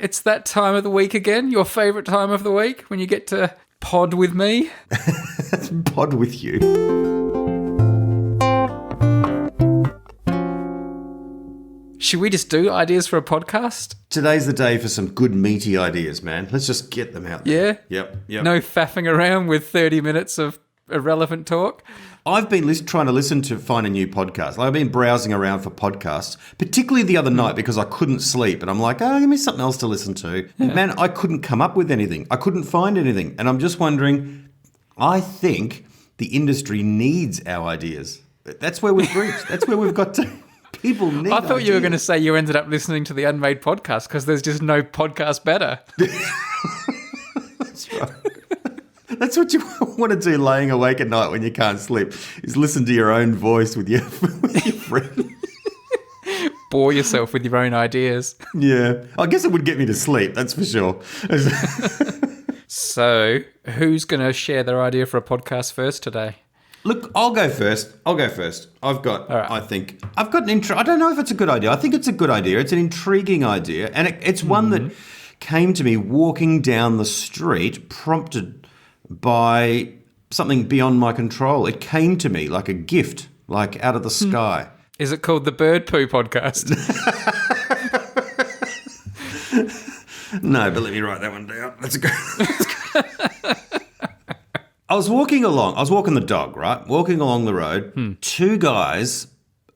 It's that time of the week again, your favourite time of the week, when you get to pod with me. Pod with you. Should we just do ideas for a podcast? Today's the day for some good meaty ideas, man. Let's just get them out there. Yeah? Yep. No faffing around with 30 minutes of irrelevant talk? I've been trying to find a new podcast. I've been browsing around for podcasts, particularly the other night because I couldn't sleep. And I'm like, give me something else to listen to. Yeah. Man, I couldn't come up with anything. I couldn't find anything. And I'm just wondering, I think the industry needs our ideas. That's where we've reached. That's where we've got to. People need I thought ideas. you were going to say you ended up listening to the Unmade podcast because there's just no podcast better. That's right. That's what you want to do laying awake at night when you can't sleep, is listen to your own voice with your friend. Bore yourself with your own ideas. Yeah. I guess it would get me to sleep, that's for sure. So, who's going to share their idea for a podcast first today? Look, I'll go first. I've got an intro. I don't know if it's a good idea. I think it's a good idea. It's an intriguing idea. And it's one that came to me walking down the street, prompted by something beyond my control. It came to me like a gift, like out of the sky. Is it called the Bird Poo Podcast? No, but let me write that one down. That's a good. I was walking the dog, right? Walking along the road. Two guys,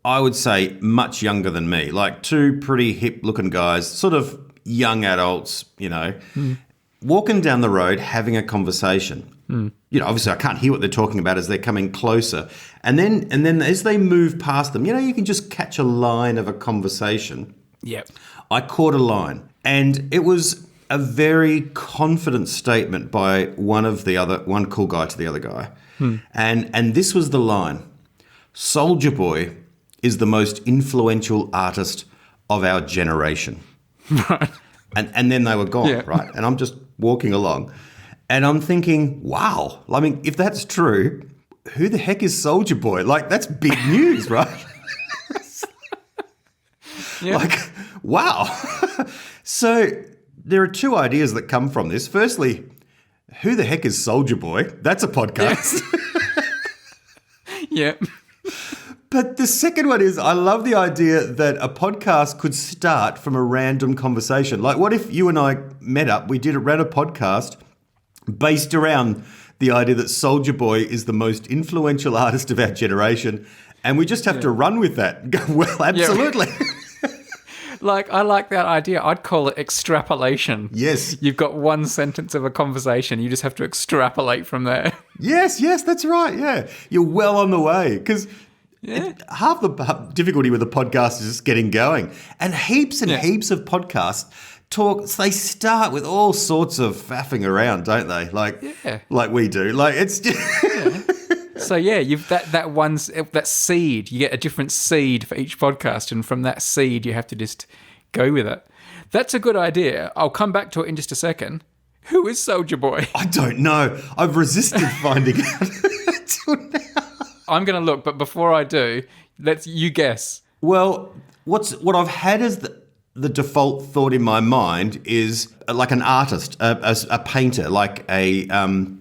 I would say much younger than me, like two pretty hip-looking guys, sort of young adults, walking down the road having a conversation. Obviously I can't hear what they're talking about as they're coming closer. And then as they move past them, you can just catch a line of a conversation. Yep. I caught a line, and it was a very confident statement by one cool guy to the other guy. And this was the line: Soulja Boy is the most influential artist of our generation. Right. And then they were gone, right? And I'm just walking along and I'm thinking, wow, I mean, if that's true, who the heck is Soulja Boy? Like, that's big news, right? Yeah. Like, wow. So there are two ideas that come from this. Firstly, who the heck is Soulja Boy? That's a podcast. Yeah. But the second one is, I love the idea that a podcast could start from a random conversation. Like, what if you and I met up, ran a podcast based around the idea that Soulja Boy is the most influential artist of our generation, and we just have to run with that and go, well, absolutely. Yeah. Like, I like that idea. I'd call it extrapolation. Yes. You've got one sentence of a conversation. You just have to extrapolate from there. Yes, that's right. Yeah. You're well on the way. Because half the difficulty with a podcast is just getting going. And heaps of podcasts they start with all sorts of faffing around, don't they? Like we do. Like, it's just... So you've that seed. You get a different seed for each podcast, and from that seed, you have to just go with it. That's a good idea. I'll come back to it in just a second. Who is Soulja Boy? I don't know. I've resisted finding out until now. I'm going to look, but before I do, you guess. Well, what I've had as the default thought in my mind is like an artist, a painter, like an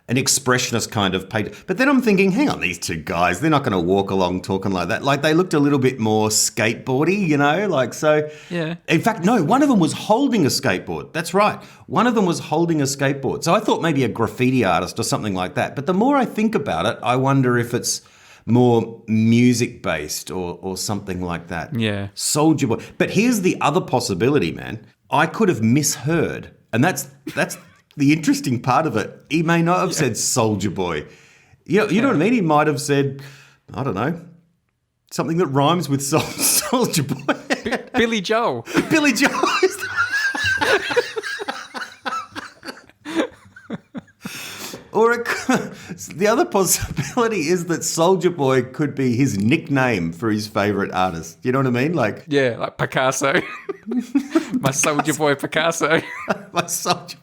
expressionist kind of painter. But then I'm thinking, hang on, these two guys, they're not going to walk along talking like that. Like, they looked a little bit more skateboardy, like, so. Yeah. In fact, no, one of them was holding a skateboard. That's right. One of them was holding a skateboard. So I thought maybe a graffiti artist or something like that. But the more I think about it, I wonder if it's more music-based or something like that. Yeah. Soulja Boy. But here's the other possibility, man. I could have misheard. And that's the interesting part of it. He may not have said Soulja Boy. You know what I mean? He might have said, I don't know, something that rhymes with Soulja Boy. Billy Joel. Billy Joel. Or the other possibility is that Soulja Boy could be his nickname for his favourite artist. You know what I mean? Like Picasso. My Soulja Boy Picasso. My Soulja.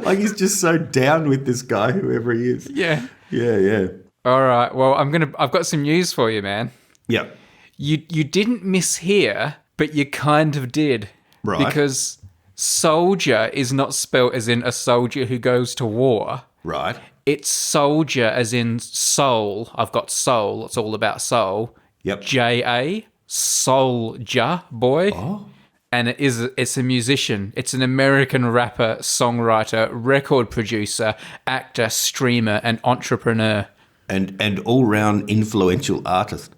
Like, he's just so down with this guy, whoever he is. Yeah. Yeah. All right. Well, I've got some news for you, man. Yep. You didn't mishear, but you kind of did. Right. Because soldier is not spelt as in a soldier who goes to war. Right. It's soldier as in soul. I've got soul. It's all about soul. Yep. J-A, Soulja Boy. Oh. And it's a musician. It's an American rapper, songwriter, record producer, actor, streamer, and entrepreneur. And all-round influential artist.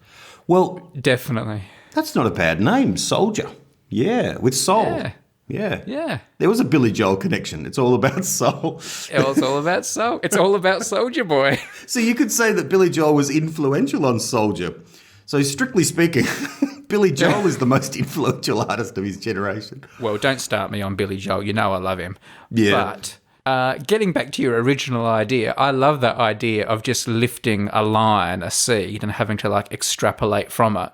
Well, Definitely. that's not a bad name, Soldier. Yeah, with soul. Yeah. Yeah. Yeah. There was a Billy Joel connection. It's all about soul. It's all about soul. It's all about Soulja Boy. So you could say that Billy Joel was influential on Soldier. So strictly speaking, Billy Joel is the most influential artist of his generation. Well, don't start me on Billy Joel. You know I love him. Yeah. But getting back to your original idea, I love that idea of just lifting a line, a seed, and having to like extrapolate from it.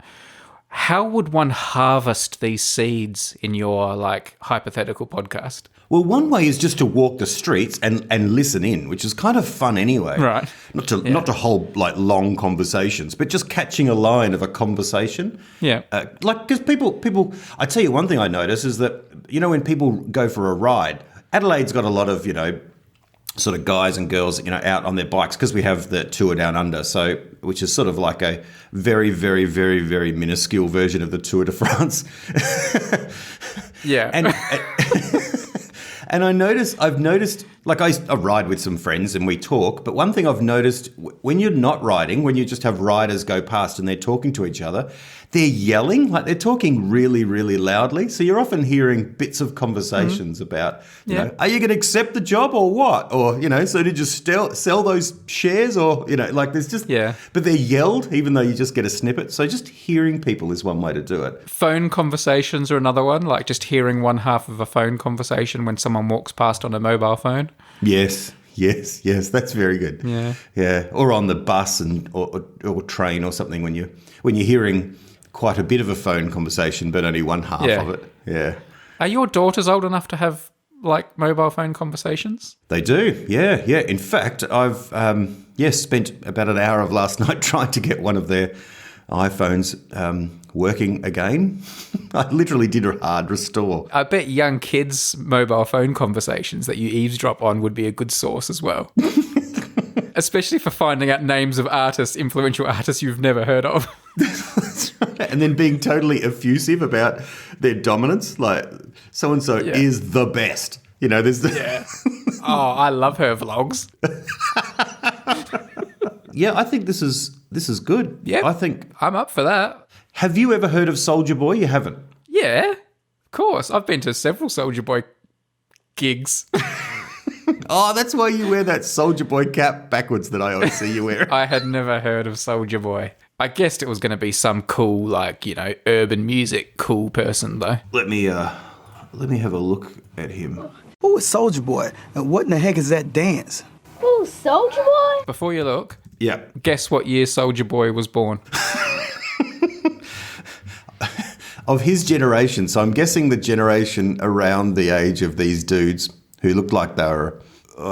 How would one harvest these seeds in your like hypothetical podcast? Well, one way is just to walk the streets and listen in, which is kind of fun anyway. Right. Not to hold like long conversations, but just catching a line of a conversation. Yeah. Because people, I tell you one thing I notice is that, when people go for a ride, Adelaide's got a lot of, sort of guys and girls, out on their bikes because we have the Tour Down Under, so which is sort of like a very, very, very, very minuscule version of the Tour de France. Yeah. And I've noticed, like I ride with some friends and we talk, but one thing I've noticed when you're not riding, when you just have riders go past and they're talking to each other, they're yelling, like they're talking really, really loudly. So you're often hearing bits of conversations about, are you going to accept the job or what? Or, so did you sell those shares or, like there's just, but they're yelled even though you just get a snippet. So just hearing people is one way to do it. Phone conversations are another one, like just hearing one half of a phone conversation when someone walks past on a mobile phone. Yes, that's very good. Yeah, or on the bus or train or something when you're hearing quite a bit of a phone conversation, but only one half of it. Yeah. Are your daughters old enough to have like mobile phone conversations? They do. Yeah. In fact, I've spent about an hour of last night trying to get one of their iPhones working again. I literally did a hard restore. I bet young kids' mobile phone conversations that you eavesdrop on would be a good source as well. Especially for finding out names of artists, influential artists you've never heard of. That's right. And then being totally effusive about their dominance, like so-and-so is the best. There's Oh, I love her vlogs. Yeah, I think this is good. Yeah, I think I'm up for that. Have you ever heard of Soulja Boy? You haven't? Yeah, of course. I've been to several Soulja Boy gigs. Oh, that's why you wear that Soulja Boy cap backwards that I always see you wear. I had never heard of Soulja Boy. I guessed it was going to be some cool, like, urban music cool person, though. Let me have a look at him. Who is Soulja Boy? And what in the heck is that dance? Ooh, Soulja Boy? Before you look, Yeah. guess what year Soulja Boy was born? Of his generation, so I'm guessing the generation around the age of these dudes who looked like they were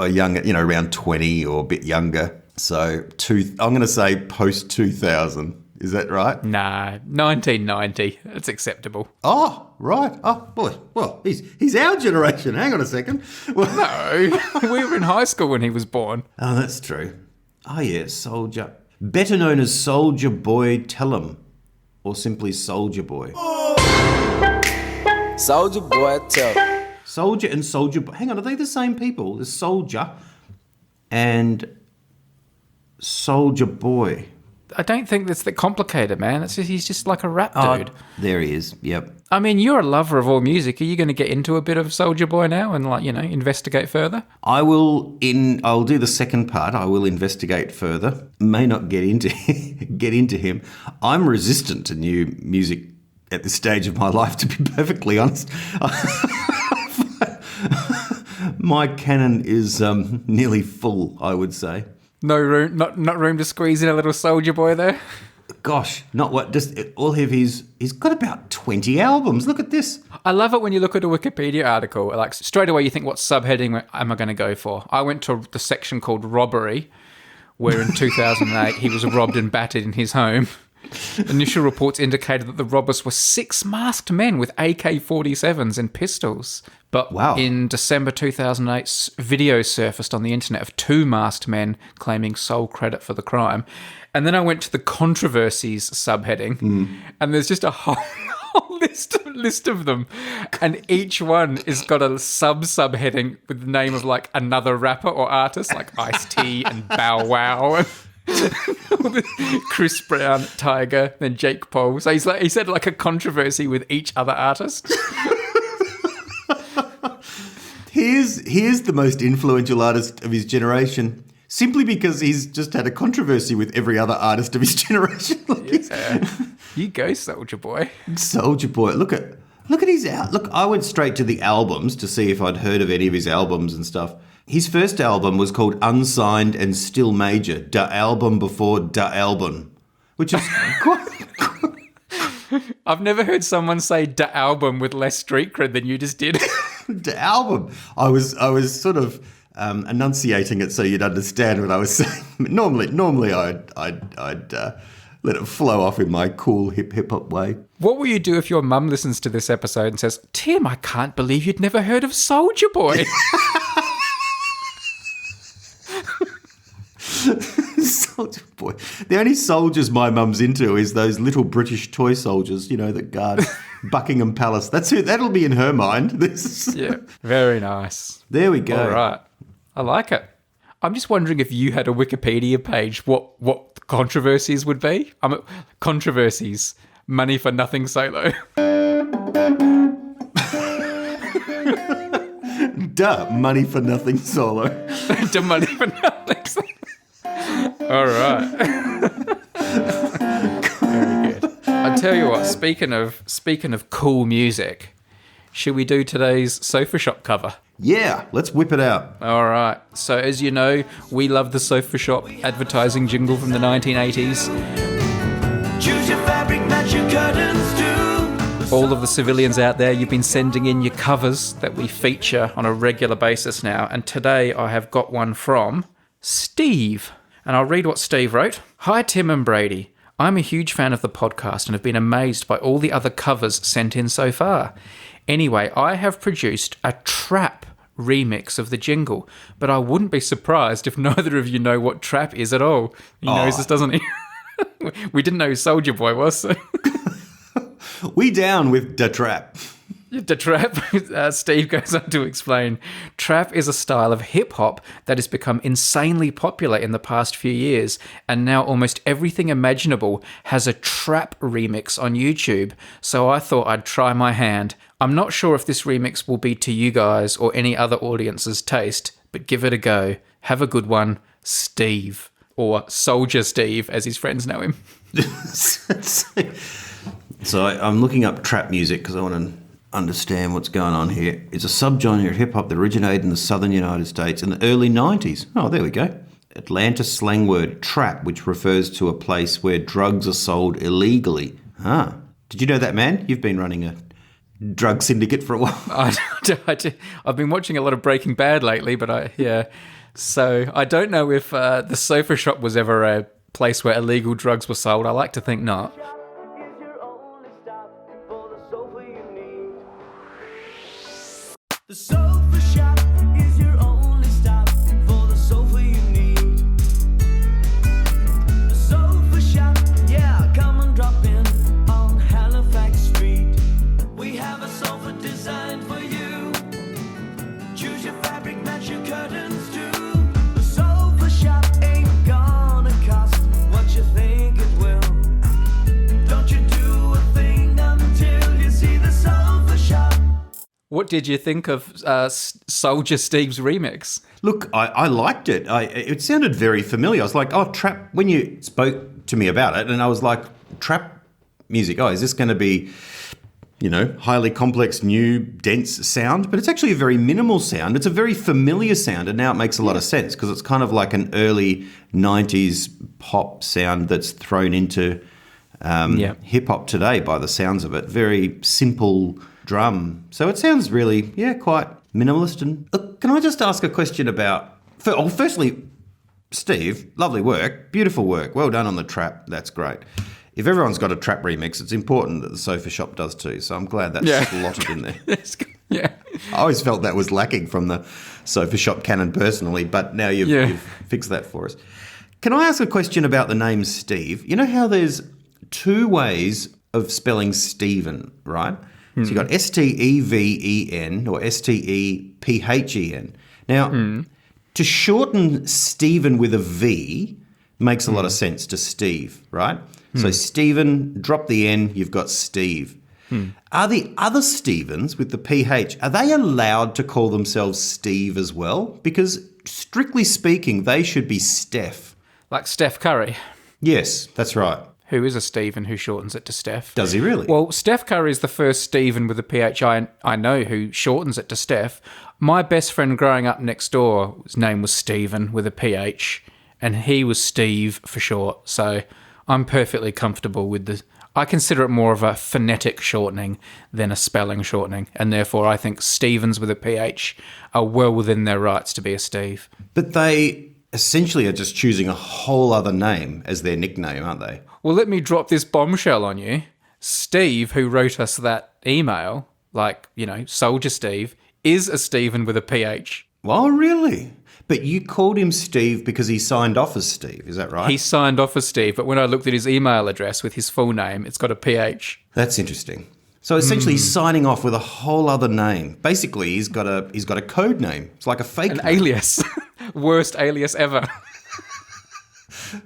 young, around 20 or a bit younger. So I'm going to say post 2000. Is that right? Nah, 1990. That's acceptable. Oh, right. Oh, boy. Well, he's our generation. Hang on a second. Well, No, we were in high school when he was born. oh, that's true. Oh, yeah, Soulja. Better known as Soulja Boy Tell'em, or simply Soulja Boy. Soulja Boy, tell. Soldier and Soulja Boy. Hang on, are they the same people? There's Soldier and Soulja Boy. I don't think that's that complicated, man. He's just like a rap dude. There he is. Yep. I mean, you're a lover of all music. Are you going to get into a bit of Soulja Boy now and investigate further? I'll do the second part. I will investigate further. May not get into him. I'm resistant to new music at this stage of my life, to be perfectly honest. My canon is nearly full, I would say. No room, not room to squeeze in a little Soulja Boy there. Gosh, not what? Just all of he's got about 20 albums. Look at this. I love it when you look at a Wikipedia article. Like straight away, you think, what subheading am I going to go for? I went to the section called robbery, where in 2008 he was robbed and battered in his home. Initial reports indicated that the robbers were 6 masked men with AK-47s and pistols. But Wow. in December 2008, videos surfaced on the internet of 2 masked men claiming sole credit for the crime. And then I went to the controversies subheading, and there's just a whole list of them, and each one is got a subheading with the name of like another rapper or artist, like Ice-T and Bow Wow and Chris Brown, Tiger, then Jake Paul. So he said like a controversy with each other artist. Here's the most influential artist of his generation, simply because he's just had a controversy with every other artist of his generation. You go, Soulja Boy. Soulja Boy, look at his look. I went straight to the albums to see if I'd heard of any of his albums and stuff. His first album was called Unsigned and Still Major, Da Album Before Da Album, which is quite. I've never heard someone say "da album" with less street cred than you just did. Da Album. I was sort of enunciating it so you'd understand what I was saying. Normally I'd let it flow off in my cool hip hop way. What will you do if your mum listens to this episode and says, "Tim, I can't believe you'd never heard of Soulja Boy"? Soulja Boy. The only soldiers my mum's into is those little British toy soldiers, that guard Buckingham Palace. That'll be in her mind. Yeah, very nice. There we go. All right. I like it. I'm just wondering if you had a Wikipedia page, what controversies would be? Controversies. Money for nothing solo. Duh, money for nothing solo. To money for nothing solo. All right. Very good. I tell you what, speaking of cool music, should we do today's Sofa Shop cover? Yeah, let's whip it out. All right. So as you know, we love the Sofa Shop advertising jingle from the 1980s. Choose your fabric, match your curtains too. All of the civilians out there, you've been sending in your covers that we feature on a regular basis now. And today I have got one from Steve. And I'll read what Steve wrote. Hi, Tim and Brady. I'm a huge fan of the podcast and have been amazed by all the other covers sent in so far. Anyway, I have produced a trap remix of the jingle, but I wouldn't be surprised if neither of you know what trap is at all. He knows this, doesn't he? We didn't know who Soulja Boy was. So. We down with the trap. The trap, Steve goes on to explain, trap is a style of hip-hop that has become insanely popular in the past few years, and now almost everything imaginable has a trap remix on YouTube, so I thought I'd try my hand. I'm not sure if this remix will be to you guys or any other audience's taste, but give it a go. Have a good one, Steve. Or Soldier Steve, as his friends know him. So I'm looking up trap music because I want to understand what's going on here. It's a subgenre of hip-hop that originated in the southern United States in the early 90s. Oh, there we go. Atlanta slang word trap, which refers to a place where drugs are sold illegally. Ah. Did you know that, man? You've been running a drug syndicate for a while. I've been watching a lot of Breaking Bad lately, but So I don't know if the Sofa Shop was ever a place where illegal drugs were sold. I like to think not. The sofa shop is your only stop for the sofa you need. The sofa shop, yeah, come and drop in on Halifax Street. We have a sofa designed for you. Choose your fabric, match your curtains too. The sofa shop ain't gonna cost what you think it will. Don't you do a thing until you see the sofa shop. What did you think of Soulja Steve's remix? Look, I liked it. It sounded very familiar. I was like, oh, trap, when you spoke to me about it, and I was like, trap music, is this going to be, highly complex, new, dense sound? But it's actually a very minimal sound. It's a very familiar sound, and now it makes a lot of sense because it's kind of like an early 90s pop sound that's thrown into hip-hop today by the sounds of it. Very simple drum. So it sounds really, quite minimalist. And can I just ask a question about, firstly, Steve, lovely work, beautiful work, well done on the trap, that's great. if everyone's got a trap remix, it's important that the Sofa Shop does too. So I'm glad that's slotted in there. Yeah. I always felt that was lacking from the Sofa Shop canon personally, but now you've fixed that for us. Can I ask a question about the name Steve? You know how there's two ways of spelling Stephen, right? So you've got Steven or Stephen. Now, to shorten Stephen with a V makes a lot of sense to Steve, right? So Stephen, drop the N, you've got Steve. Are the other Stevens with the PH, are they allowed to call themselves Steve as well? Because strictly speaking, they should be Steph. Like Steph Curry. Yes, that's right. Who is a Stephen who shortens it to Steph. Does he really? Well, Steph Curry is the first Stephen with a PH I know who shortens it to Steph. My best friend growing up next door, his name was Stephen with a PH, and he was Steve for short. So I'm perfectly comfortable with the... I consider it more of a phonetic shortening than a spelling shortening, and therefore I think Stevens with a PH are well within their rights to be a Steve. But they essentially are just choosing a whole other name as their nickname, aren't they? Well, let me drop this bombshell on you. Steve, who wrote us that email, like, Soulja Steve, is a Stephen with a PH. Oh, really? But you called him Steve because he signed off as Steve, is that right? He signed off as Steve, but when I looked at his email address with his full name, it's got a PH. That's interesting. So essentially he's signing off with a whole other name. Basically, he's got a code name. It's like a fake An name. alias. Worst alias ever.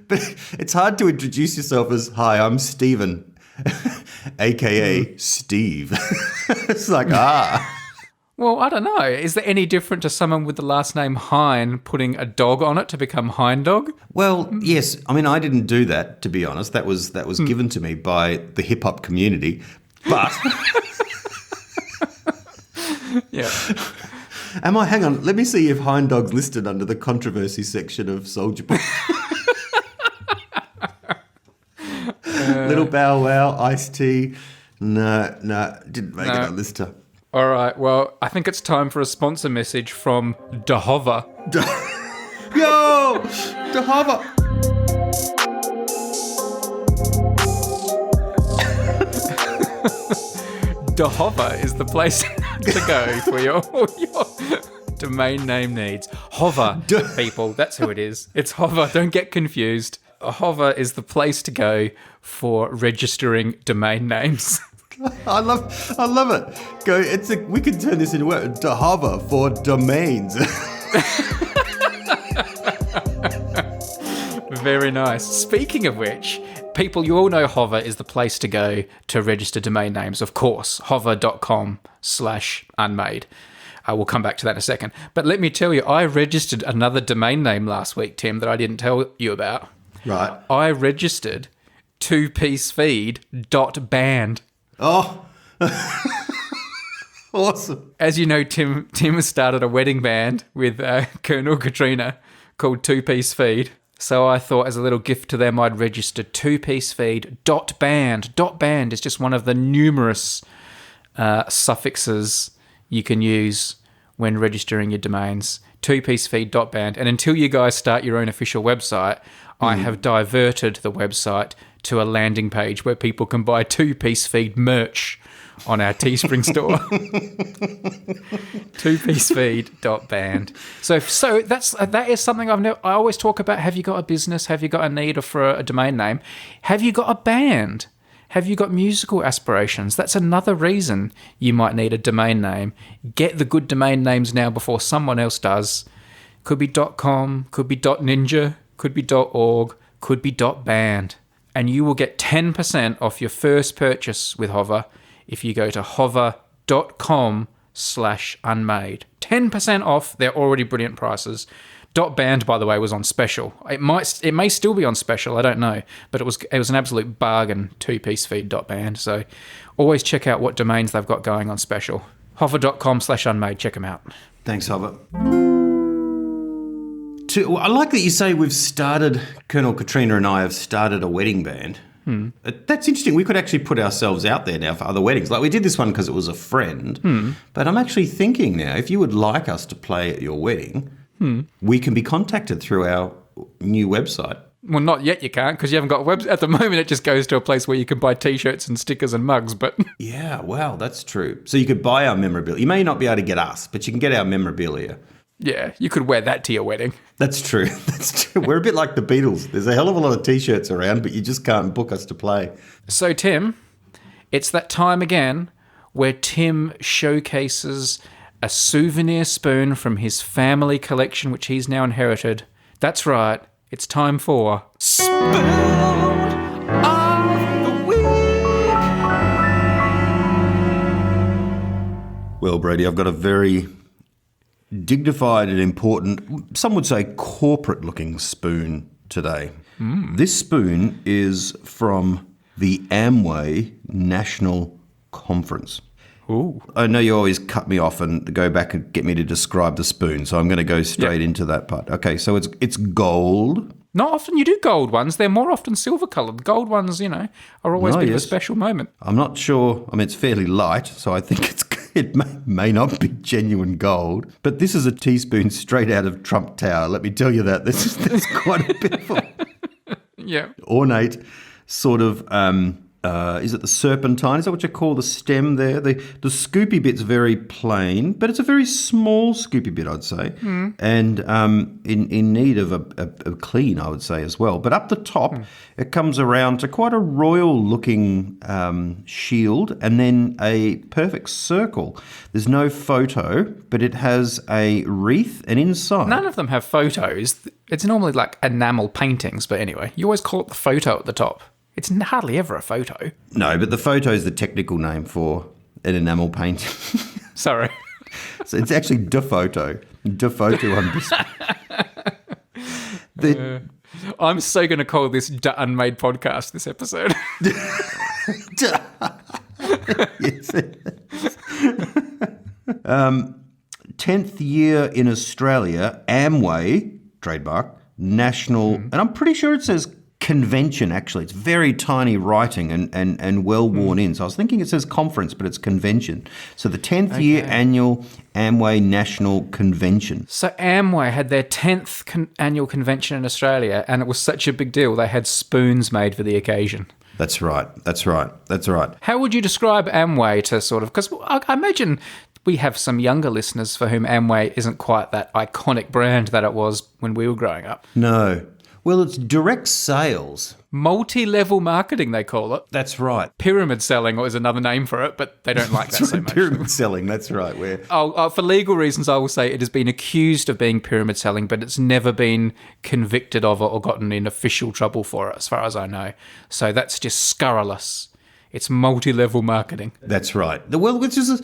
But it's hard to introduce yourself as, hi, I'm Stephen, a.k.a. Steve. It's like, Well, I don't know. Is there any different to someone with the last name Hine putting a dog on it to become Hine Dog? Well, yes. I mean, I didn't do that, to be honest. That was given to me by the hip-hop community. But... Yeah. hang on, let me see if Hine Dog's listed under the controversy section of Soulja Boy. Little Bow Wow, Ice-T. No, didn't make it on this time. All right, well, I think it's time for a sponsor message from Dahova. Yo! Dahova! Dahova is the place to go for your domain name needs. Hover, people, that's who it is. It's Hover, don't get confused. Hover is the place to go for registering domain names. I love it. We can turn this into Dahova for domains. Very nice. Speaking of which, people, you all know Hover is the place to go to register domain names, of course. Hover.com/unmade. We'll come back to that in a second. But let me tell you, I registered another domain name last week, Tim, that I didn't tell you about. Right. I registered twopiecefeed.band. Oh, awesome. As you know, Tim has started a wedding band with Colonel Katrina called Two Piece Feed. So I thought as a little gift to them, I'd register twopiecefeed.band. .band is just one of the numerous suffixes you can use when registering your domains. Twopiecefeed.band. And until you guys start your own official website, I have diverted the website to a landing page where people can buy Two Piece Feed merch on our Teespring store. Twopiecefeed.band. So that is something I always talk about. Have you got a business? Have you got a need for a domain name? Have you got a band? Have you got musical aspirations? That's another reason you might need a domain name. Get the good domain names now before someone else does. Could be .com, could be .ninja, could be .org, could be .band. And you will get 10% off your first purchase with Hover if you go to hover.com/unmade. 10% off their already brilliant prices. .band, by the way, was on special. It may still be on special, I don't know, but it was an absolute bargain. Twopiecefeed.band. So always check out what domains they've got going on special. Hover.com/unmade. Check them out. Thanks, Hover. I like that you say Colonel Katrina and I have started a wedding band. That's interesting. We could actually put ourselves out there now for other weddings. Like we did this one because it was a friend. But I'm actually thinking now, if you would like us to play at your wedding, we can be contacted through our new website. Well, not yet you can't because you haven't got a website. At the moment, it just goes to a place where you can buy T-shirts and stickers and mugs, but... Yeah, wow, that's true. So you could buy our memorabilia. You may not be able to get us, but you can get our memorabilia. Yeah, you could wear that to your wedding. That's true. That's true. We're a bit like the Beatles. There's a hell of a lot of T-shirts around, but you just can't book us to play. So, Tim, it's that time again where Tim showcases a souvenir spoon from his family collection, which he's now inherited. That's right. It's time for Spoon of the Week. Well, Brady, I've got a very dignified and important, some would say corporate-looking spoon today. This spoon is from the Amway National Conference. Ooh. I know you always cut me off and go back and get me to describe the spoon, so I'm going to go straight into that part. Okay, so it's gold. Not often you do gold ones. They're more often silver-coloured. Gold ones, are always a bit of a special moment. I'm not sure. I mean, it's fairly light, so I think it may not be genuine gold. But this is a teaspoon straight out of Trump Tower. Let me tell you that. There's quite a bit of ornate sort of... is it the serpentine? Is that what you call the stem there? The scoopy bit's very plain, but it's a very small scoopy bit, I'd say, and in need of a clean, I would say, as well. But up the top, it comes around to quite a royal-looking shield and then a perfect circle. There's no photo, but it has a wreath, and inside... None of them have photos. It's normally like enamel paintings, but anyway, you always call it the photo at the top. It's hardly ever a photo. No, but the photo is the technical name for an enamel painting. Sorry. So it's actually de photo. De photo on display. I'm so going to call this Unmade podcast this episode. Yes. 10th year in Australia, Amway, trademark, national, and I'm pretty sure it says convention, actually. It's very tiny writing and well worn in. So I was thinking it says conference, but it's convention. So the 10th year annual Amway National Convention. So Amway had their 10th annual convention in Australia, and it was such a big deal. They had spoons made for the occasion. That's right. That's right. That's right. How would you describe Amway to sort of... Because I imagine we have some younger listeners for whom Amway isn't quite that iconic brand that it was when we were growing up. No. Well, it's direct sales. Multi-level marketing, they call it. That's right. Pyramid selling is another name for it, but they don't like that so much. Pyramid selling, that's right. For legal reasons, I will say it has been accused of being pyramid selling, but it's never been convicted of it or gotten in official trouble for it, as far as I know. So that's just scurrilous. It's multi-level marketing. That's right. Well, which is...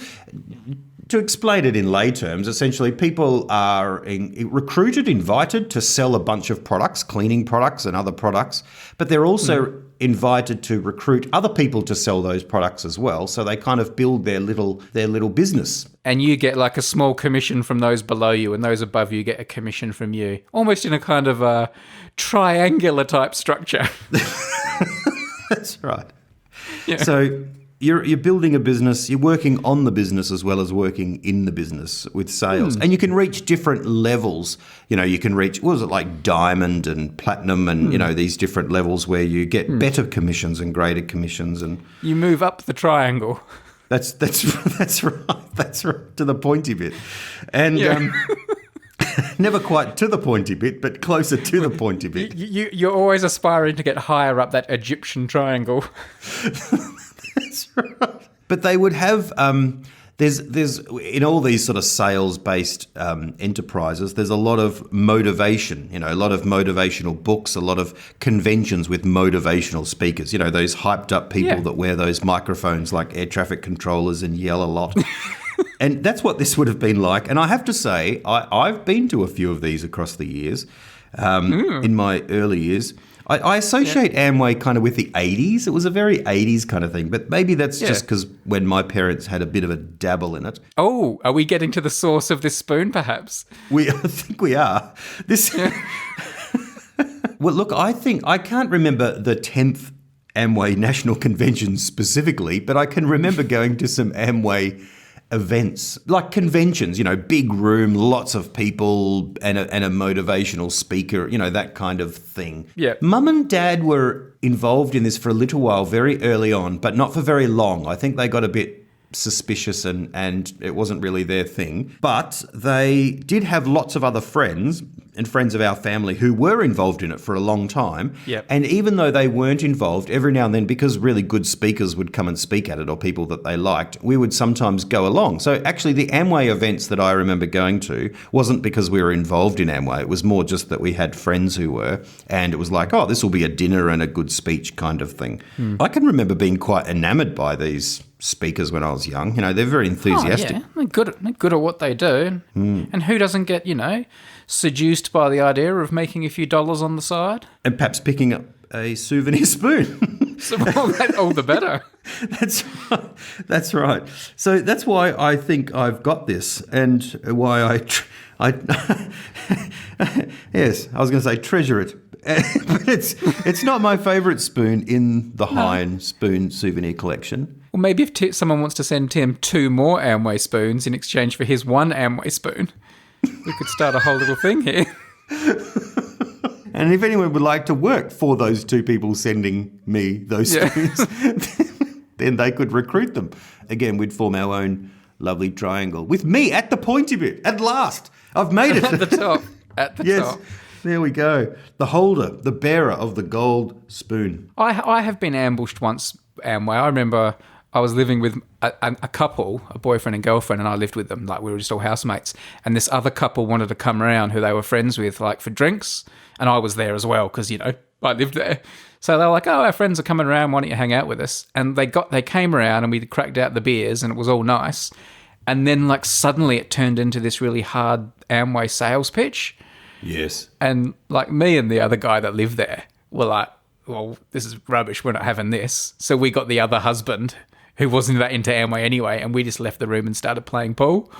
To explain it in lay terms, essentially people are recruited, invited to sell a bunch of products, cleaning products and other products, but they're also invited to recruit other people to sell those products as well. So they kind of build their little business. And you get like a small commission from those below you, and those above you get a commission from you. Almost in a kind of a triangular type structure. That's right. Yeah. So... You're building a business, you're working on the business as well as working in the business with sales. And you can reach different levels. You can reach, what was it, like diamond and platinum and, these different levels where you get better commissions and greater commissions. And you move up the triangle. That's right. That's right, to the pointy bit. And never quite to the pointy bit, but closer to the pointy bit. You're always aspiring to get higher up that Egyptian triangle. That's right. But they would have there's in all these sort of sales-based enterprises, there's a lot of motivation, a lot of motivational books, a lot of conventions with motivational speakers, those hyped up people that wear those microphones like air traffic controllers and yell a lot. And that's what this would have been like. And I have to say, I've been to a few of these across the years, in my early years. I associate Amway kind of with the 80s. It was a very 80s kind of thing, but maybe that's just because when my parents had a bit of a dabble in it. Oh, are we getting to the source of this spoon, perhaps? I think we are. Well, look, I can't remember the 10th Amway National Convention specifically, but I can remember going to some Amway events, like conventions, big room, lots of people and a motivational speaker, that kind of thing. Yeah. Mum and Dad were involved in this for a little while, very early on, but not for very long. I think they got a bit suspicious and it wasn't really their thing. But they did have lots of other friends and friends of our family who were involved in it for a long time. Yep. And even though they weren't involved, every now and then, because really good speakers would come and speak at it or people that they liked, we would sometimes go along. So actually the Amway events that I remember going to wasn't because we were involved in Amway. It was more just that we had friends who were, and it was like, oh, this will be a dinner and a good speech kind of thing. I can remember being quite enamoured by these speakers when I was young. They're very enthusiastic. Oh, yeah. They're good at what they do. And who doesn't get, seduced by the idea of making a few dollars on the side? And perhaps picking up a souvenir spoon. So all the better. That's right. So that's why I think I've got this, and why I yes, I was going to say treasure it. But it's not my favourite spoon in the Hine spoon souvenir collection. Well, maybe if someone wants to send Tim 2 more Amway spoons in exchange for his 1 Amway spoon, we could start a whole little thing here. And if anyone would like to work for those 2 people sending me those spoons, then they could recruit them. Again, we'd form our own lovely triangle with me at the pointy bit. At last, I've made it. At the top. At the top. There we go. The holder, the bearer of the gold spoon. I have been ambushed once, Amway. I remember I was living with a couple, a boyfriend and girlfriend, and I lived with them. Like, we were just all housemates. And this other couple wanted to come around who they were friends with, like, for drinks. And I was there as well because, I lived there. So they were like, oh, our friends are coming around. Why don't you hang out with us? And they came around and we cracked out the beers and it was all nice. And then, like, suddenly it turned into this really hard Amway sales pitch. Yes. And, like, me and the other guy that lived there were like, well, this is rubbish. We're not having this. So we got the other husband who wasn't that into Amway anyway, and we just left the room and started playing pool.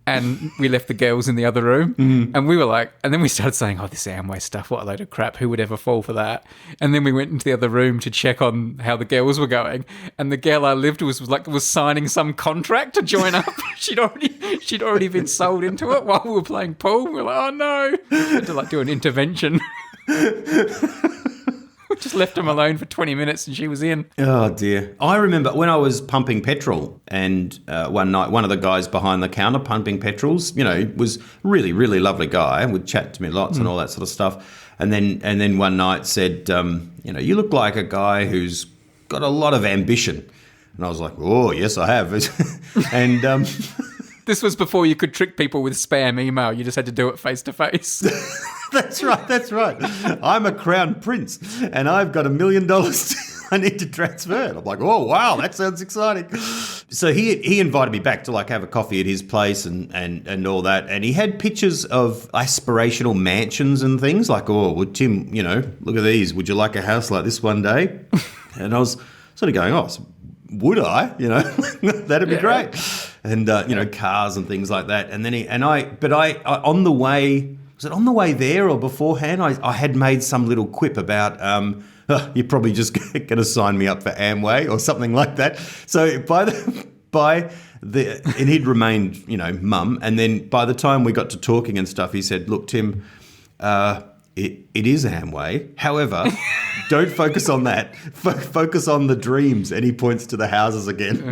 And we left the girls in the other room. And we were like, and then we started saying, oh, this Amway stuff, what a load of crap. Who would ever fall for that? And then we went into the other room to check on how the girls were going. And the girl I lived with was signing some contract to join up. She'd already been sold into it while we were playing pool. We were like, oh no. We had to do an intervention. We just left him alone for 20 minutes and she was in. Oh, dear. I remember when I was pumping petrol and one night, one of the guys behind the counter pumping petrols, was really, really lovely guy and would chat to me lots and all that sort of stuff. And then one night said, you look like a guy who's got a lot of ambition. And I was like, oh, yes, I have. And this was before you could trick people with spam email. You just had to do it face to face. That's right. I'm a crown prince and I've got $1 million I need to transfer. And I'm like, oh, wow, that sounds exciting. So he invited me back to have a coffee at his place and all that. And he had pictures of aspirational mansions and things like, oh, well, Tim, look at these. Would you like a house like this one day? And I was sort of going, oh, would I? That'd be great. And, cars and things like that. And then I on the way, was it on the way there or beforehand? I had made some little quip about, you're probably just going to sign me up for Amway or something like that. So and he'd remained, mum. And then by the time we got to talking and stuff, he said, look, Tim, it is Amway. However, don't focus on that. Focus on the dreams. And he points to the houses again.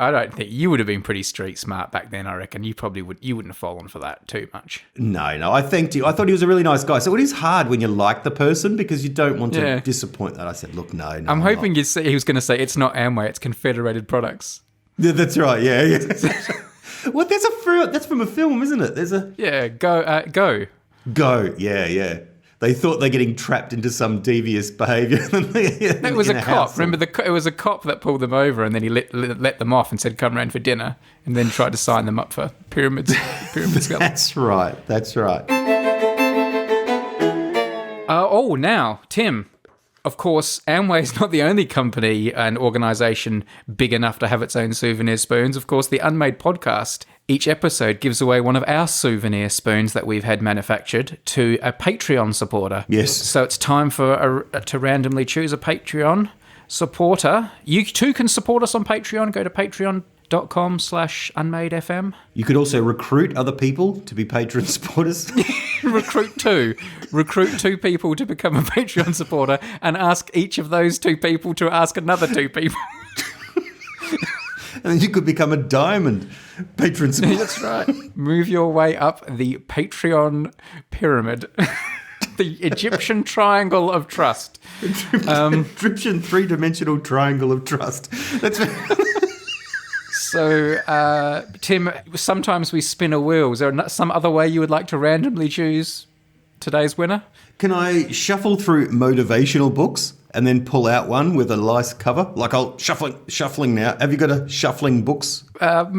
I don't think you would have been pretty street smart back then. I reckon you wouldn't have fallen for that too much. No, I thanked you. I thought he was a really nice guy. So it is hard when you like the person because you don't want to disappoint that. I said, look, no. I'm hoping he was going to say it's not Amway, it's Confederated Products. Yeah, that's right. Yeah. Well, that's from a film, isn't it? There's a Go. Go. Yeah. They thought they're getting trapped into some devious behaviour. It was a cop. Remember, it was a cop that pulled them over, and then he let them off and said, "Come round for dinner," and then tried to sign them up for pyramids. That's right. Now, Tim. Of course, Amway is not the only company and organisation big enough to have its own souvenir spoons. Of course, the Unmade podcast, each episode gives away one of our souvenir spoons that we've had manufactured to a Patreon supporter. Yes. So it's time to randomly choose a Patreon supporter. You too can support us on Patreon. Go to Patreon patreon.com/unmadefm. You could also recruit other people to be Patreon supporters. Recruit two people to become a Patreon supporter and ask each of those 2 people to ask another 2 people. And then you could become a diamond patron supporter. That's right. Move your way up the Patreon pyramid. The Egyptian triangle of trust. Egyptian three-dimensional triangle of trust. That's So, Tim, sometimes we spin a wheel. Is there some other way you would like to randomly choose today's winner? Can I shuffle through motivational books and then pull out one with a nice cover? Like shuffling now. Have you got a shuffling books?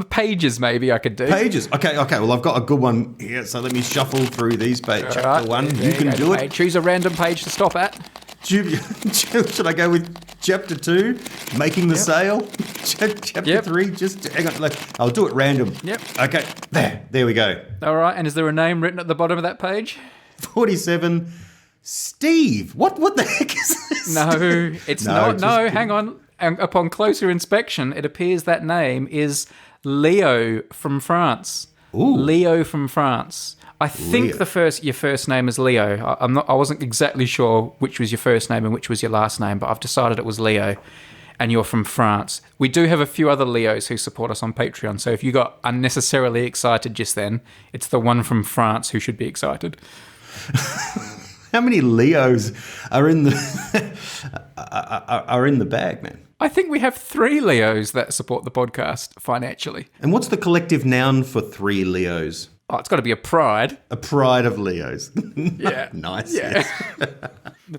Pages, maybe I could do. Pages. Okay. Well, I've got a good one here. So let me shuffle through these pages. Chapter 1. You can do it. Choose a random page to stop at. Should I go with chapter 2, making the sale? Chapter 3, just hang on. I'll do it random. Yep. Okay. There we go. All right. And is there a name written at the bottom of that page? 47. Steve. What the heck is this? No, it's not. No, hang on. And upon closer inspection, it appears that name is Leo from France. Ooh. Leo from France. I think your first name is Leo. I wasn't exactly sure which was your first name and which was your last name, but I've decided it was Leo, and you're from France. We do have a few other Leos who support us on Patreon, so if you got unnecessarily excited just then, it's the one from France who should be excited. How many Leos are in the bag, man? I think we have 3 Leos that support the podcast financially. And what's the collective noun for 3 Leos? Oh, it's got to be a pride. A pride of Leos. Yeah. Nice. Yeah. Yes.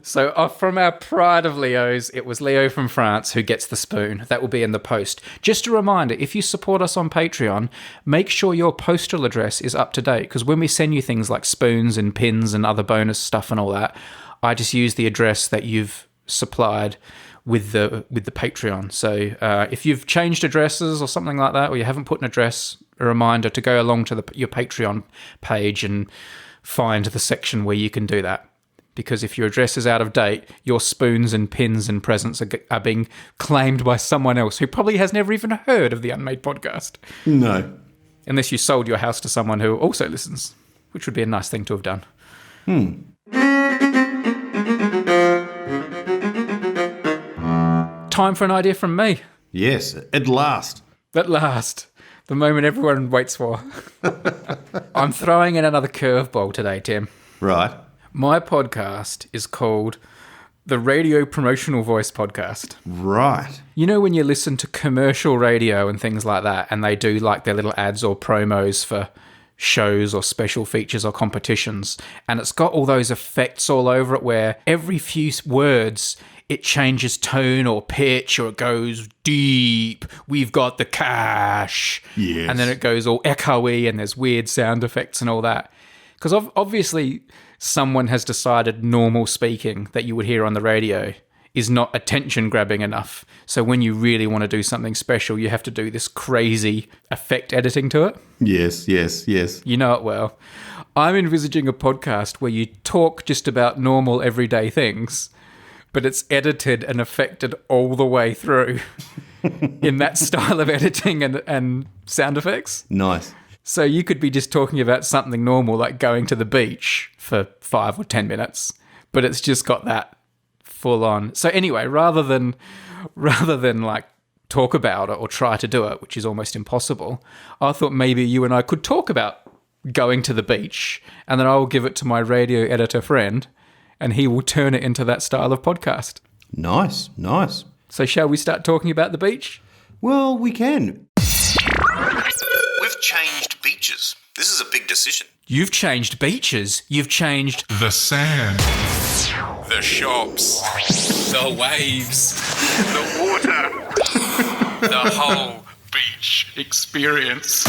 So from our pride of Leos, it was Leo from France who gets the spoon. That will be in the post. Just a reminder, if you support us on Patreon, make sure your postal address is up to date, because when we send you things like spoons and pins and other bonus stuff and all that, I just use the address that you've supplied with the Patreon. So if you've changed addresses or something like that, or you haven't put an address, a reminder to go along to your Patreon page and find the section where you can do that. Because if your address is out of date, your spoons and pins and presents are being claimed by someone else who probably has never even heard of the Unmade podcast. No. Unless you sold your house to someone who also listens, which would be a nice thing to have done. Time for an idea from me. Yes, at last. At last. The moment everyone waits for. I'm throwing in another curveball today, Tim. Right. My podcast is called the Radio Promotional Voice Podcast. Right. You know when you listen to commercial radio and things like that, and they do like their little ads or promos for shows or special features or competitions, and it's got all those effects all over it where every few words it changes tone or pitch, or it goes deep. We've got the cash. Yes. And then it goes all echoey and there's weird sound effects and all that. Because obviously someone has decided normal speaking that you would hear on the radio is not attention-grabbing enough. So when you really want to do something special, you have to do this crazy effect editing to it. Yes. You know it well. I'm envisaging a podcast where you talk just about normal everyday things, but it's edited and affected all the way through in that style of editing and sound effects. Nice. So you could be just talking about something normal like going to the beach for 5 or 10 minutes, but it's just got that full on. So anyway, rather than like talk about it or try to do it, which is almost impossible, I thought maybe you and I could talk about going to the beach, and then I will give it to my radio editor friend and he will turn it into that style of podcast. Nice. So shall we start talking about the beach? Well, we can. We've changed beaches. This is a big decision. You've changed beaches. You've changed The sand. the shops, the waves, The water. the whole Beach experience.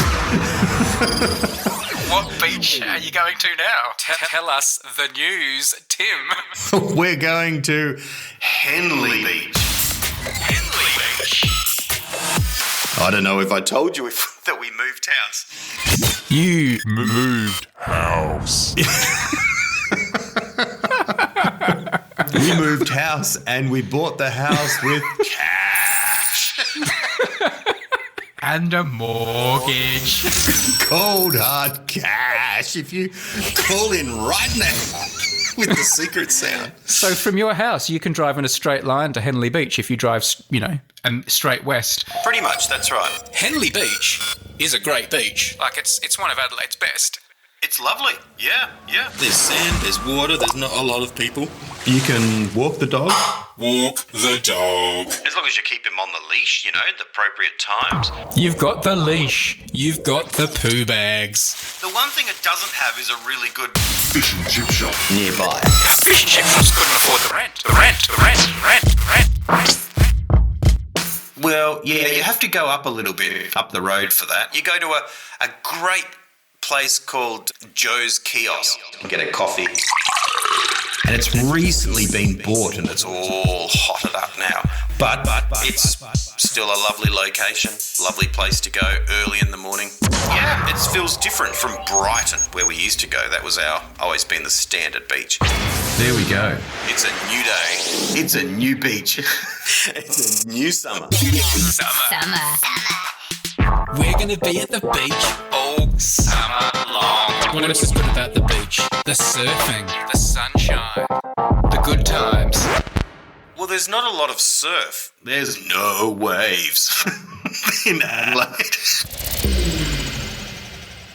What beach are you going to now? Tell us the news, Tim. We're going to Henley Beach. Henley Beach. I don't know if I told you that we moved house. You Moved house. We moved house and we bought the house with cash. And a mortgage. Cold hard cash if you call in right now with the secret sound. So from your house, you can drive in a straight line to Henley Beach if you drive, straight west. Pretty much, that's right. Henley Beach is a great beach. Like, it's one of Adelaide's best. It's lovely. Yeah. There's sand, there's water, there's not a lot of people. You can walk the dog. Walk the dog. As long as you keep him on the leash, the appropriate times. You've got the leash. You've got the poo bags. The one thing it doesn't have is a really good Fish and chip shop. nearby. Fish and chip shops couldn't afford the rent. Well, yeah, you have to go up a little bit up the road for that. You go to a great place called Joe's Kiosk and get a coffee. And it's recently been bought and it's all hotted up now. But it's still a lovely location, lovely place to go early in the morning. Yeah, it feels different from Brighton, where we used to go. That was always been the standard beach. There we go. It's a new day. It's a new beach. It's a new summer. Summer. We're going to be at the beach all summer long. What else is good about the beach? The surfing, the sunshine, the good times. Well, there's not a lot of surf. There's no waves in Adelaide.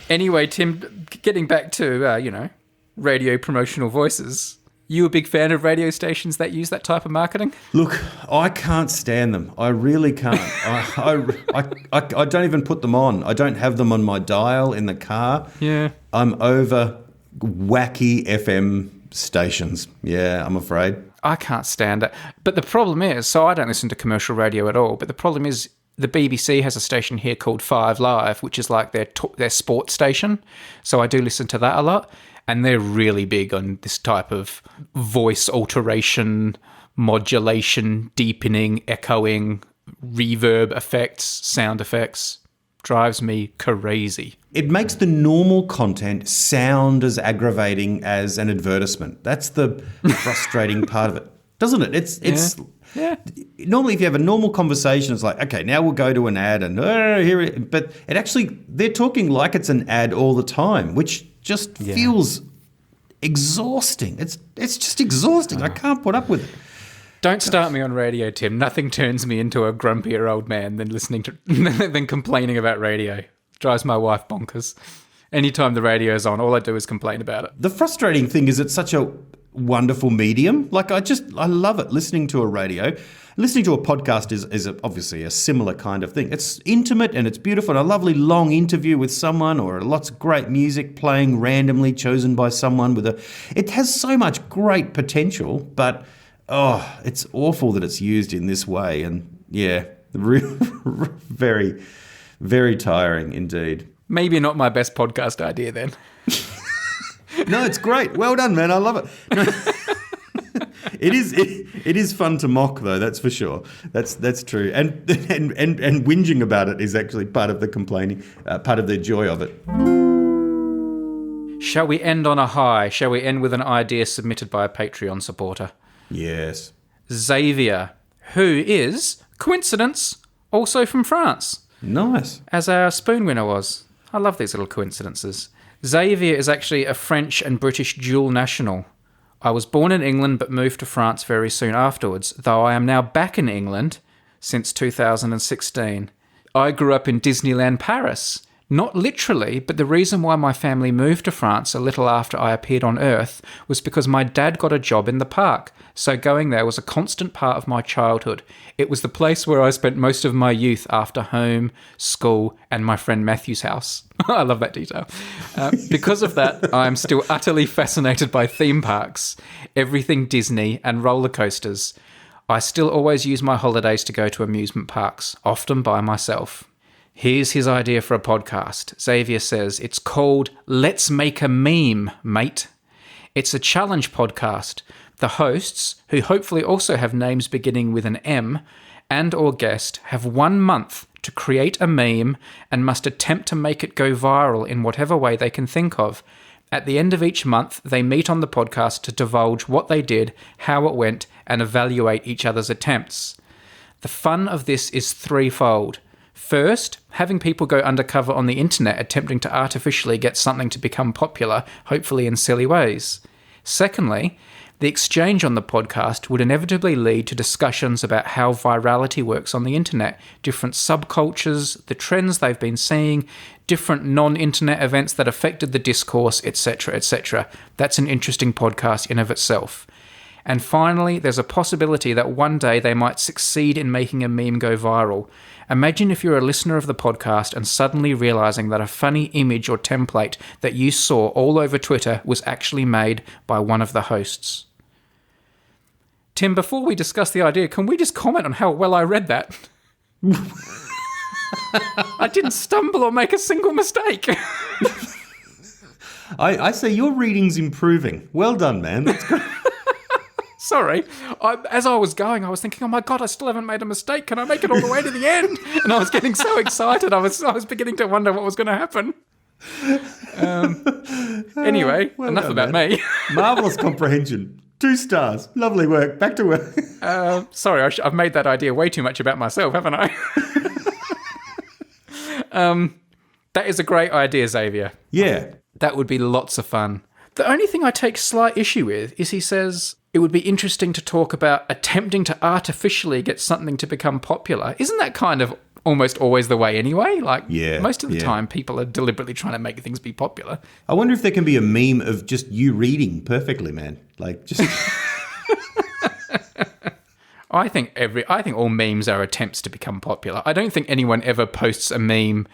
Anyway, Tim, getting back to, radio promotional voices, you a big fan of radio stations that use that type of marketing? Look, I can't stand them. I really can't. I don't even put them on. I don't have them on my dial in the car. Yeah. I'm over wacky FM stations. Yeah, I'm afraid. I can't stand it. But the problem is, so I don't listen to commercial radio at all, but the problem is the BBC has a station here called 5 Live, which is like their sports station. So I do listen to that a lot. And they're really big on this type of voice alteration, modulation, deepening, echoing, reverb effects, sound effects. Drives me crazy. It makes the normal content sound as aggravating as an advertisement. That's the frustrating part of it, doesn't it? It's Yeah. Normally, if you have a normal conversation, it's like, okay, now we'll go to an ad and but it actually, they're talking like it's an ad all the time, which just feels exhausting. It's just exhausting. I can't put up with it. Don't start me on radio, Tim. Nothing turns me into a grumpier old man than complaining about radio. Drives my wife bonkers. Anytime the radio's on, all I do is complain about it. The frustrating thing is it's such a wonderful medium. Like I love it, listening to a radio. Listening to a podcast is obviously a similar kind of thing. It's intimate and it's beautiful. And a lovely long interview with someone or lots of great music playing randomly chosen by someone it has so much great potential, but it's awful that it's used in this way. And yeah, very, very tiring indeed. Maybe not my best podcast idea then. No, it's great. Well done, man. I love it. No. It is fun to mock, though. That's for sure. That's true. And whinging about it is actually part of the complaining, part of the joy of it. Shall we end on a high? Shall we end with an idea submitted by a Patreon supporter? Yes. Xavier, who is, coincidence, also from France. Nice. As our spoon winner was. I love these little coincidences. Xavier is actually a French and British dual national. I was born in England but moved to France very soon afterwards, though I am now back in England since 2016. I grew up in Disneyland Paris. Not literally, but the reason why my family moved to France a little after I appeared on Earth was because my dad got a job in the park, so going there was a constant part of my childhood. It was the place where I spent most of my youth after home, school, and my friend Matthew's house. I love that detail. Because of that, I am still utterly fascinated by theme parks, everything Disney, and roller coasters. I still always use my holidays to go to amusement parks, often by myself. Here's his idea for a podcast. Xavier says, it's called Let's Make a Meme, Mate. It's a challenge podcast. The hosts, who hopefully also have names beginning with an M, and or guest, have 1 month to create a meme and must attempt to make it go viral in whatever way they can think of. At the end of each month, they meet on the podcast to divulge what they did, how it went, and evaluate each other's attempts. The fun of this is threefold. First, having people go undercover on the internet attempting to artificially get something to become popular, hopefully in silly ways. Secondly, the exchange on the podcast would inevitably lead to discussions about how virality works on the internet, different subcultures, the trends they've been seeing, different non-internet events that affected the discourse, etc., etc. That's an interesting podcast in of itself. And finally, there's a possibility that one day they might succeed in making a meme go viral. Imagine if you're a listener of the podcast and suddenly realizing that a funny image or template that you saw all over Twitter was actually made by one of the hosts. Tim, before we discuss the idea, can we just comment on how well I read that? I didn't stumble or make a single mistake. I say your reading's improving. Well done, man. That's great. Sorry. As I was going, I was thinking, oh my God, I still haven't made a mistake. Can I make it all the way to the end? And I was getting so excited. I was beginning to wonder what was going to happen. Anyway, Well enough done, about man. me. Marvellous comprehension. 2 stars. Lovely work. Back to work. Sorry, I've made that idea way too much about myself, haven't I? That is a great idea, Xavier. Yeah. That would be lots of fun. The only thing I take slight issue with is he says it would be interesting to talk about attempting to artificially get something to become popular. Isn't that kind of almost always the way anyway? Like, Yeah, most of the yeah. time people are deliberately trying to make things be popular. I wonder if there can be a meme of just you reading perfectly, man. Like, just... I think all memes are attempts to become popular. I don't think anyone ever posts a meme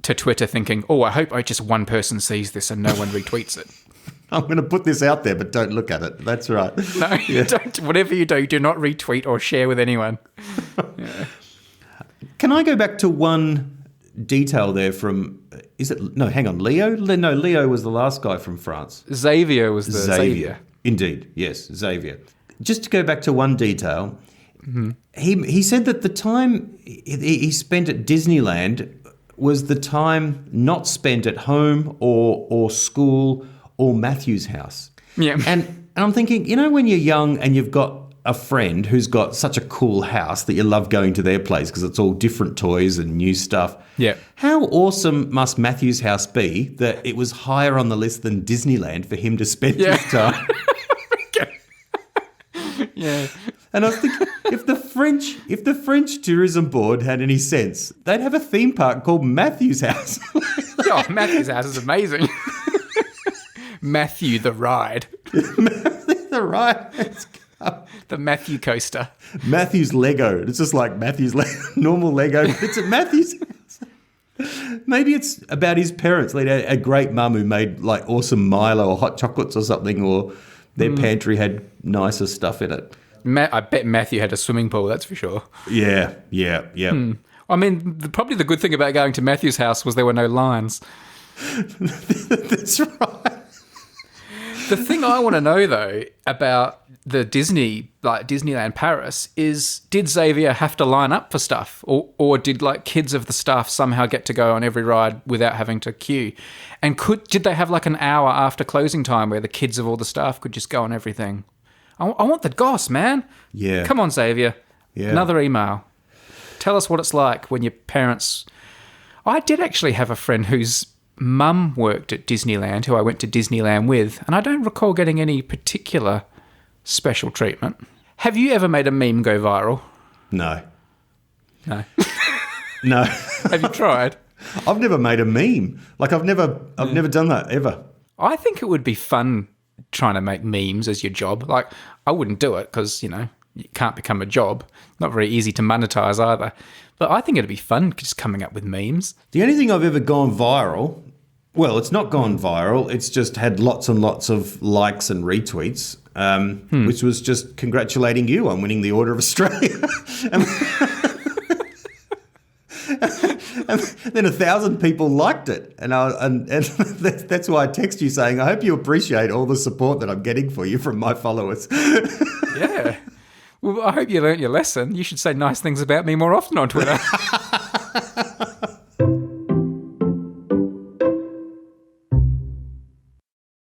to Twitter thinking, oh, I hope just one person sees this and no one retweets it. I'm going to put this out there, but don't look at it. That's right. No, you don't. Whatever you do not retweet or share with anyone. Can I go back to one detail there from... hang on, Leo? No, Leo was the last guy from France. Xavier was the Xavier. Indeed, yes, Xavier. Just to go back to one detail, he said that the time he spent at Disneyland was the time not spent at home or school or Matthew's house. Yeah. And I'm thinking, when you're young and you've got a friend who's got such a cool house that you love going to their place because it's all different toys and new stuff. Yeah. How awesome must Matthew's house be that it was higher on the list than Disneyland for him to spend his time? Yeah. And I was thinking, if the French tourism board had any sense, they'd have a theme park called Matthew's House. Oh, Matthew's house is amazing. Matthew the ride. The ride. The Matthew coaster. Matthew's Lego. It's just like Matthew's normal Lego. It's at Matthew's house. Maybe it's about his parents. They had a great mum who made like awesome Milo or hot chocolates or something, or their pantry had nicer stuff in it. I bet Matthew had a swimming pool, that's for sure. Yeah. I mean, probably the good thing about going to Matthew's house was there were no lines. That's right. The thing I want to know, though, about the Disneyland Paris is, did Xavier have to line up for stuff? Or did, kids of the staff somehow get to go on every ride without having to queue? And did they have, an hour after closing time where the kids of all the staff could just go on everything? I want the goss, man. Yeah. Come on, Xavier. Yeah. Another email. Tell us what it's like when your parents... I did actually have a friend whose mum worked at Disneyland, who I went to Disneyland with, and I don't recall getting any particular special treatment. Have you ever made a meme go viral? No. No. No. Have you tried? I've never made a meme. I've never done that ever. I think it would be fun trying to make memes as your job. I wouldn't do it because, it can't become a job. Not very easy to monetize either. But I think it'd be fun just coming up with memes. The only thing I've ever gone viral, well, it's not gone viral. It's just had lots and lots of likes and retweets, which was just congratulating you on winning the Order of Australia. And then 1,000 people liked it. And that's why I text you saying, I hope you appreciate all the support that I'm getting for you from my followers. Yeah. Well, I hope you learnt your lesson. You should say nice things about me more often on Twitter.